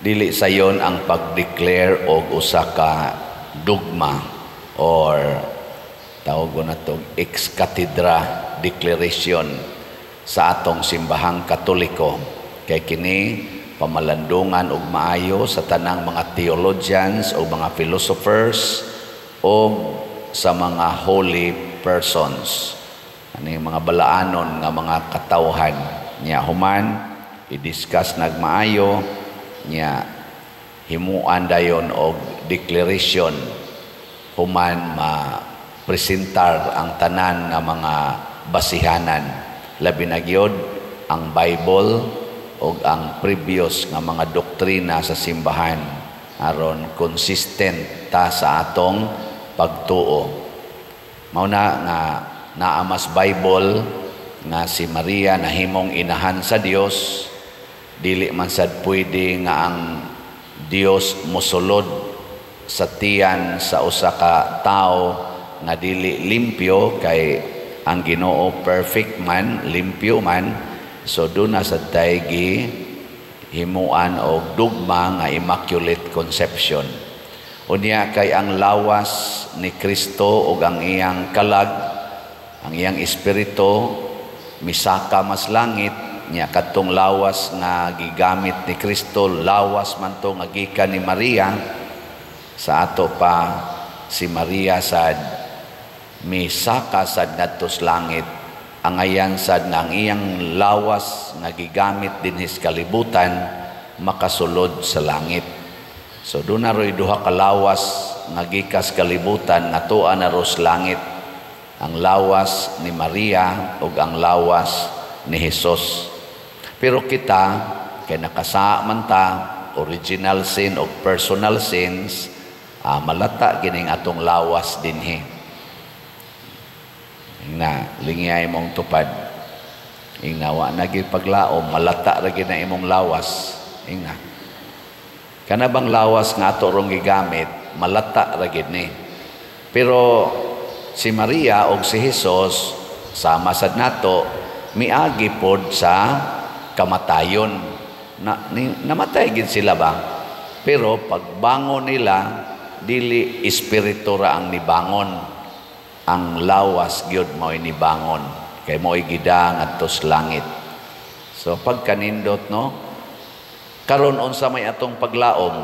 Dili sayon ang pag-declare og usa ka dogma or tawag na to ex cathedra declaration sa atong simbahang Katoliko. Kay kini pamalandungan og maayo sa tanang mga theologians o mga philosophers o sa mga holy persons. Ani mga balaanon nga mga katawhan nya human i-discuss nagmaayo nya himuan dayon og declaration human ma-presentar ang tanan nga mga basihanan labi na gyud ang Bible o ang previous nga mga doktrina sa simbahan aron consistent ta sa atong pagtuo. Mao na nga naamas Bible nga si Maria nahimong inahan sa Dios, dili man sad pwede nga ang Dios mosulod sa tiyan sa usa ka tawo nga dili limpyo kay ang Ginoo perfect man, limpyo man. So doon na sa taygi himuan o dugma nga Immaculate Conception. Unya kay ang lawas ni Kristo ug ang iyang kalag, ang iyang espiritu misaka mas langit nya kadtong lawas nga gigamit ni Kristo, lawas man to nga gikan ni Maria. Sa ato pa si Maria sad misaka sad ngadto sa langit. Ang ayan sad nga ang iyang lawas nga gigamit dinhi sa kalibutan makasulod sa langit. So doon na ro'y duha ka lawas nga gikas kalibutan natuan na ro sa langit. Ang lawas ni Maria ug ang lawas ni Hesus. Pero kita kay nakasa man ta original sin o personal sins, malata gining atong lawas dinhi. Na lingiyay mong tupad ingnawa na gyud paglaom malata ra gyud na imong lawas ingna kana bang lawas nga ato rong gigamit malata ra gyud ni. Pero si Maria o si Hesus sama sad nato miagi pod sa kamatayon namatay gid sila ba, pero pagbangon nila dili espiritu ra ang nibangon, ang lawas gyud mo'y nibangon kay mo'y gida ngadto sa langit. So pagkanindot no karon unsa may atong paglaom,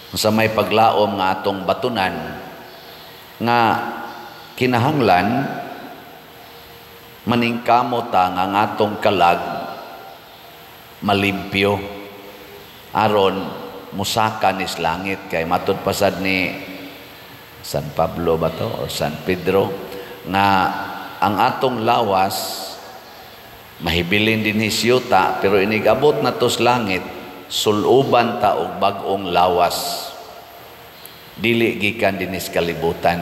unsa may paglaom nga atong batunan nga kinahanglan maningkamot ta nga ang atong kalag malimpyo aron musaka ni sa langit. Kay matud pasad ni San Pablo ba to o San Pedro nga ang atong lawas mahibilin din hisyuta pero inigabot na to sa langit suluban ta og bag-ong lawas dili gikan din sa kalibutan,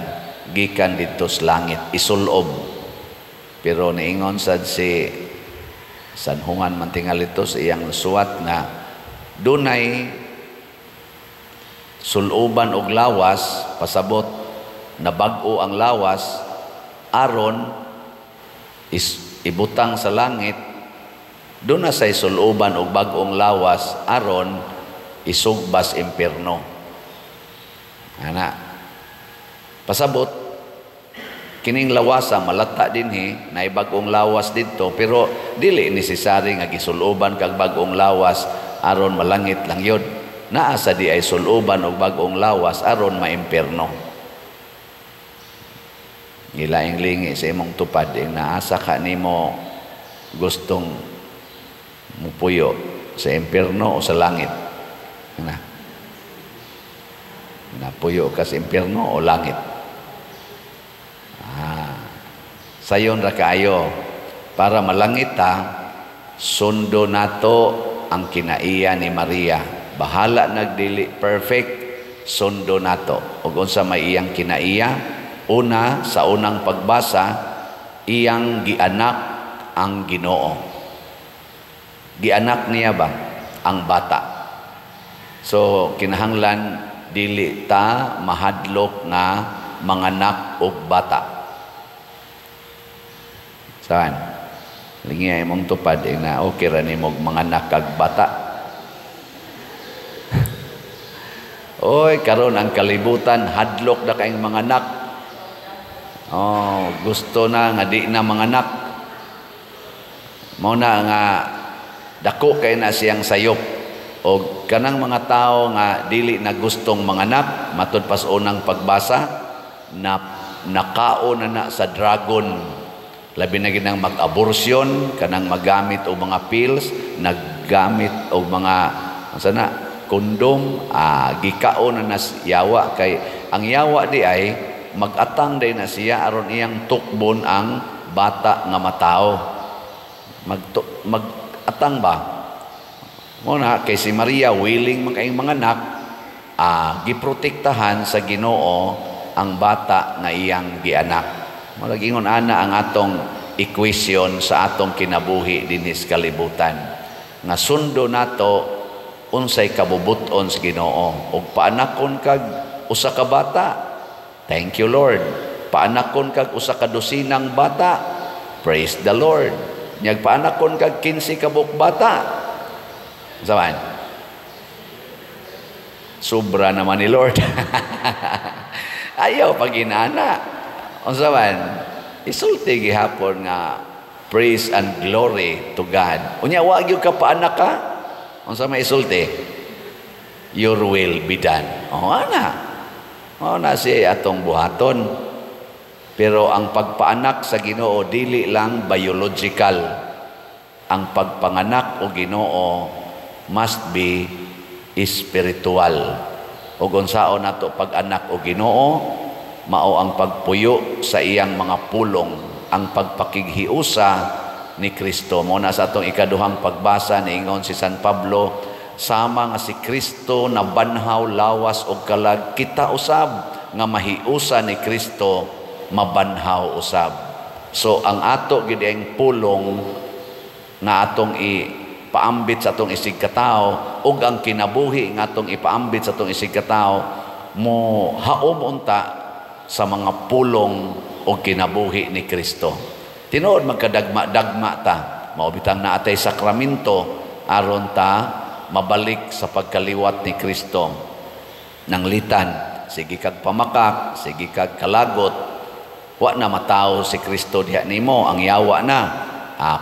gikan dito sa langit isulob. Pero niingon sad si San Juan Mantingalito sa iyang suwat nga dunay suluban og lawas pasabot na bag-o ang lawas aron ibutang sa langit. Doon na say suluban og bag-ong lawas aron isugbas impierno. Ana pasabot kining lawasa malata dinhi na bag-ong lawas didto pero dili necessary nga gisuluban kag bag-ong lawas aron malangit lang yun. Naa sa di ay suluban og bag-ong lawas aron maimpierno. Gilaing lingi sa imong tupad ing naasa ka nimo gustong mupuyo sa impierno o sa langit. Napuyo ka sa impierno o langit. Sayon ra kaayo para malangit ta sundo nato ang kinaiya ni Maria. Bahala nagdili perfect sundo nato ug unsa may iyang kinaiya. Una sa unang pagbasa iyang gianak ang Ginoo. Gianak niya ba ang bata? So kinahanglan dili ta mahadlok nga manganak og bata. Saan? Lingiyay mong tupad na okay ra nimog manganak kag bata. Oy, karon ang kalibutan hadlok na kaayong mga anak. Oh, gusto na nga di na mga anak. Mao na nga dako kay na siyang sayop. O kanang mga tao nga dili na gustong manganak matud pas unang pagbasa na nakaon na sa dragon, labi na ginang mag-abortion, kanang magamit og mga pills, naggamit og mga sana kondom, gikaon na yawa kay ang yawa di ay magatang day na siya aron iyang tukbon ang bata nga matao. Magatang ba? Muna kay si Maria willing man kayong mga anak, giprotektahan sa Ginoo ang bata nga iyang gianak. Malagingon ana ang atong equation sa atong kinabuhi dinhi sa kalibutan. Nga sundo nato unsay kabubuton sa Ginoo. Og paanakon kag usa ka bata, thank you Lord. Paanakon kag usa ka dosinang bata, praise the Lord. Nyag paanakon kag 15 ka buok bata, saban sobra naman ni Lord. Ayaw pag inana. Unsa man isulti gihapon nga praise and glory to God. Unya wa gyud ka paanak ka. Unsa may isulti? Your will be done. Na siya atong buhaton. Pero ang pagpaanak sa Ginoo dili lang biological. Ang pagpanganak o Ginoo must be spiritual. O unsaon nato pag-anak o Ginoo, mao ang pagpuyo sa iyang mga pulong, ang pagpakighiusa ni Kristo. Mo na sa atong ikaduhang pagbasa niingon si San Pablo, sama nga si Kristo na banhaw, lawas o kalag, kita usab nga mahiusa ni Kristo mabanhaw usab. So ang ato gid ang pulong nga atong paambit sa atong isig katao ug ang kinabuhi nga atong ipaambit sa atong isig katao mo haom unta sa mga pulong o kinabuhi ni Kristo. Tinuod magkadagma-dagma ta, mao bitang naatay sakramento aron ta mabalik sa pagkaliwat ni Kristo. Nanglitan, sige kag pamakak, sige kag kalagot, wa na mataw si Kristo diha nimo, ang yawa na.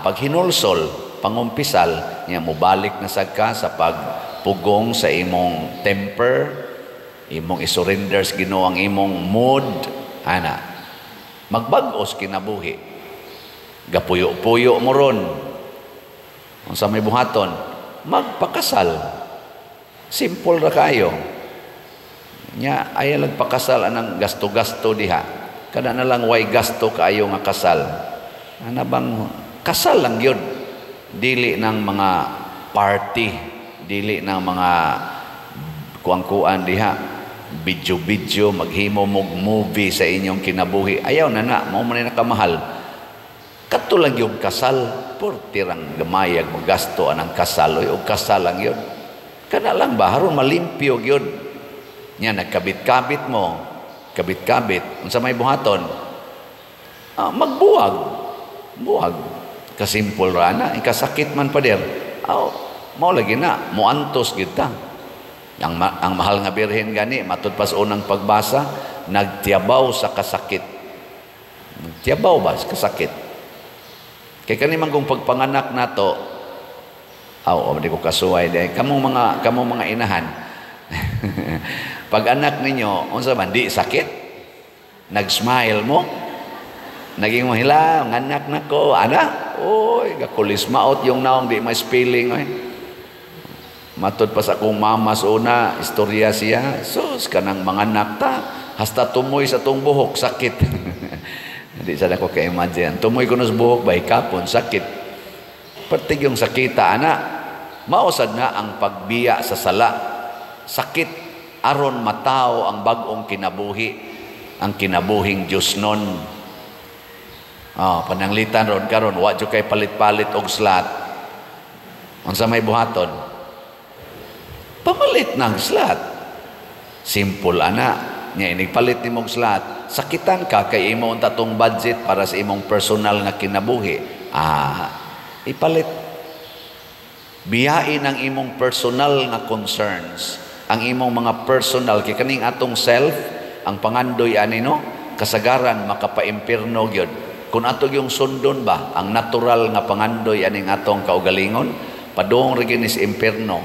Pag hinulsol, pangumpisal niya mobalik na sad ka sa pagpugong sa imong temper, imong isurrender sa Ginoo ang imong mood, ana magbag-os kinabuhi, gapuyo-puyo mo ron. Unsa may buhaton, magpakasal, simple ra kayo nya. Ay lang pakasal anang gasto-gasto diha, kada na lang way gasto kaayo nga kasal. Ana bang kasal lang yun, dili ng mga party, dili ng mga kuang-kuan diha, video-video, maghimo mog movie sa inyong kinabuhi. Ayaw na mo man nakamahal. Kadto lang yung kasal, portirang gamayag magasto anang kasal, o kasal lang yun. Kana lang ba haron malimpyo yun. Nya nagkabit-kabit mo, kabit-kabit, unsa may buhaton? Buwag. Kasimpol ra na, ikasakit man pa der. Mao lagi na, muantos gid ta. Ang mahal nga birhen gani matud pas unang pagbasa, nagtiyabaw sa kasakit. Nagtiyabaw ba sa kasakit? Kay kani man kung pagpanganak nato, di ko kasuway di. Kamong mga inahan. Pag anak ninyo, unsa man di sakit? Nag-smile mo? Naging mahila, nganak na ko, ana, gakulis maot yung naong di may spelling, Matod pa sa akong mama sa una, istorya siya, sus, kanang mga anak ta, hasta tumoy sa tong buhok, sakit. Hindi sana ko ka-imagine. Tumoy ko na sa buhok, bay kapon, sakit. Pertig yung sakita, ana, mausad na ang pagbiya sa sala. Sakit, aron matao ang bagong kinabuhi, ang kinabuhing Diyos nun. Pananglitan ron karon wa jud kay palit-palit og slat. Unsa may buhaton? Pamalit ng slat. Simple ana. Nya inigpalit nimo og slat. Sakitan ka kay imo unta tong budget para sa imong personal nga kinabuhi. Ipalit. Biyain ang imong personal nga concerns ang imong mga personal kay kaning atong self ang pangandoy ani no kasagaran makapaimpirno gyud kun ato yung sundon ba ang natural nga pangandoy aning atong kaugalingon padung ra gyud sa impierno.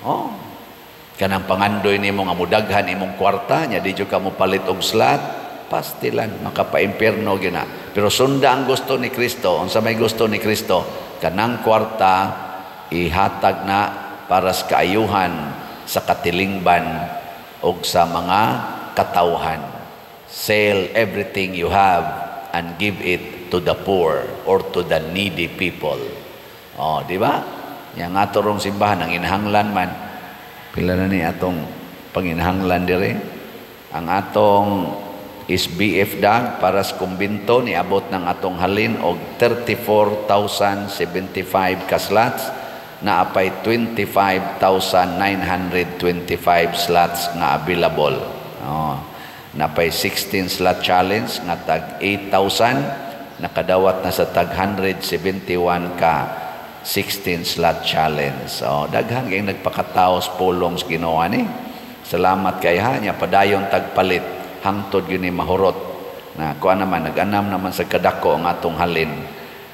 Oh, kanang pangandoy nimo nga mudaghan imong kwarta nya di jud ka mo palit og slot pastilan makapaimpierno gyud na. Pero sunda ang gusto ni Kristo, unsa may gusto ni Kristo kanang kwarta ihatag na para sa kaayuhan sa katilingban o sa mga katawhan. Sell everything you have and give it to the poor or to the needy people. Oh, di ba? Yang ato rong simbahan ang inahanglan man. Pila na ni atong panginahanglan dire. Ang atong SBF dag para sa kumbinto niabot ng atong halin og 34,075 ka slots na apay 25,925 slots nga available. Oh, napay 16 slot challenge nga tag 8,000 nakadawat na sa tag 171 ka 16 slot challenge. So daghang kay nagpakataos pulong sa Ginoo ni. Salamat kay ha nya padayon tagpalit hangtod gyud ni mahurot na kuan naman nag-anam naman sa kadako ang atong halin.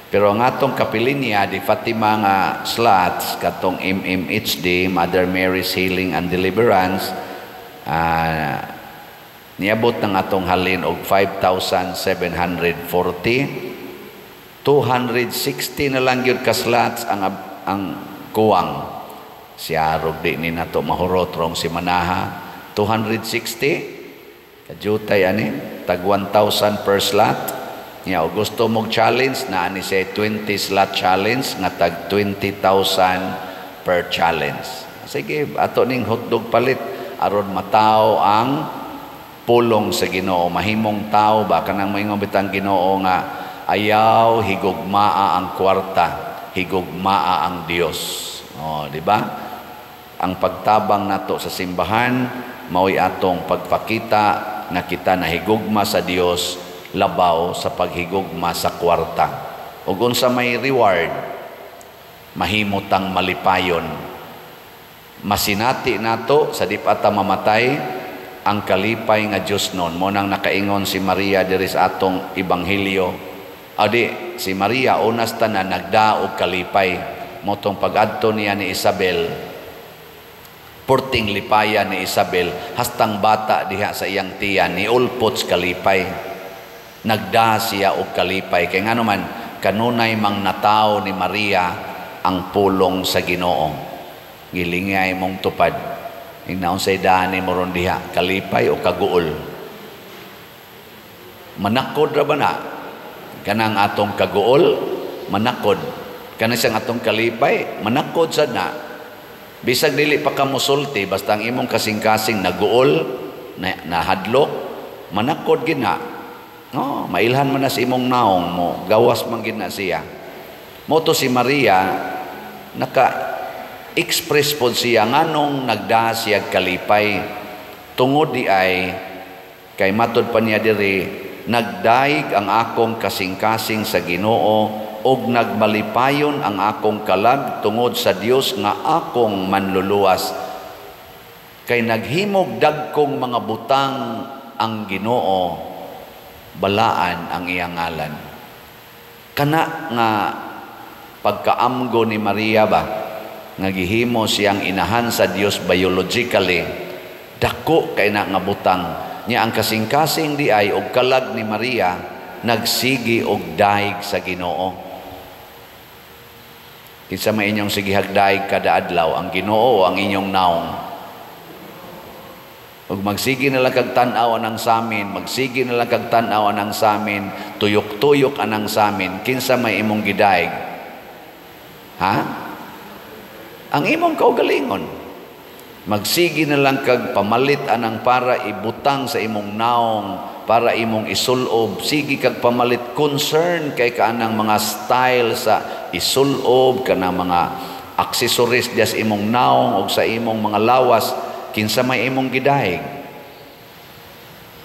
Pero ang atong kapilinya di Fatima nga slots katong MMHD Mother Mary's Healing and Deliverance niabot ng atong halin og 5,740. 260 na lang yun ka slots ang kuwang. Siya rog di ni nato mahurot rong si Manaha 260 kajutay ani tag 1,000 per slot. Nya o gusto mong challenge na ani say 20 slot challenge nga tag 20,000 per challenge. Sige ato ning hotdog palit aron mataw ang pulong sa Ginoo. Mahimong tao ba kanang moingon bitang Ginoo nga ayaw higugmaa ang kwarta, higugmaa ang Dios. Oh, di ba? Ang pagtabang nato sa simbahan mao'y atong pagpakita na kita nahigugma sa Dios labaw sa paghigugma sa kwarta. Ug unsa may reward mahimutang malipayon. Masinati nato sa di pa ta mamatay ang kalipay nga Dios non. Mo nang nakaingon si Maria diri sa atong ebanghelyo. Adi si Maria unas tanan nagdaog kalipay motong pag-adto niya ni Isabel porting lipaya ni Isabel hastang bata diha sa iyang tiyan ni ulpots kalipay nagda siya og kalipay kay ngano man kanunay mang nataw ni Maria ang pulong sa Ginoo gilingay mong tupad ingnaon say dani mo ron diha kalipay o kaguol manakod ra ba na kanang atong kaguol manakod kanang siyang atong kalipay manakod sad na bisag dili pa ka musulti basta ang imong kasing-kasing naguol na hadlok manakod gina no mailhan man na sa imong naong mo gawas man gina siya mo to si Maria naka express pod siya nganong nagda siya kalipay tungod di ay kay matod pa niya diri nagdaig ang akong kasing-kasing sa Ginoo og nagmalipayon ang akong kalag tungod sa Dios nga akong manluluwas kay naghimog dagkong mga butang ang Ginoo balaan ang iyang ngalan kana nga pagkaamgo ni Maria ba nga gihimo siyang inahan sa Dios biologically dako kay na nga butang niya ang kasing-kasing di ay og kalag ni Maria nagsigi og daig sa Ginoo. Kinsa may inyong sigihag daig kada adlaw ang Ginoo o ang inyong naong? Ug magsigi na lang kag tan-aw anang samin, magsigi na lang kag tan-aw anang samin, tuyok-tuyok anang samin, kinsa may imong gidaig? Ha? Ang imong kaugalingon. Magsigi na lang kag pamalit anang para ibutang sa imong naong, para imong isulob, sige kag pamalit concern kay kaanang mga style sa isulob, kanang mga accessories dias imong naong o sa imong mga lawas, kinsa may imong gidaig?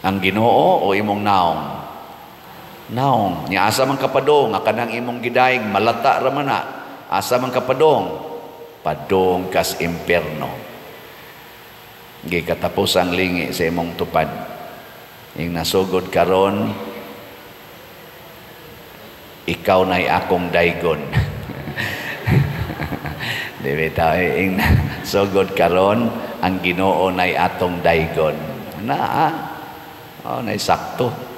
Ang Ginoo o imong naong? Naong. Nya asa man kapadong nga kanang imong gidaig malata ra man na. Asa man kapadong? Padong kas impierno. gikatapos ang lingi sa imong tupad. Ing nasugod karon, ikaw na'y akong daygon. Di ba ing nasugod karon, ang Ginoo na'y atong daygon. Na'y sakto.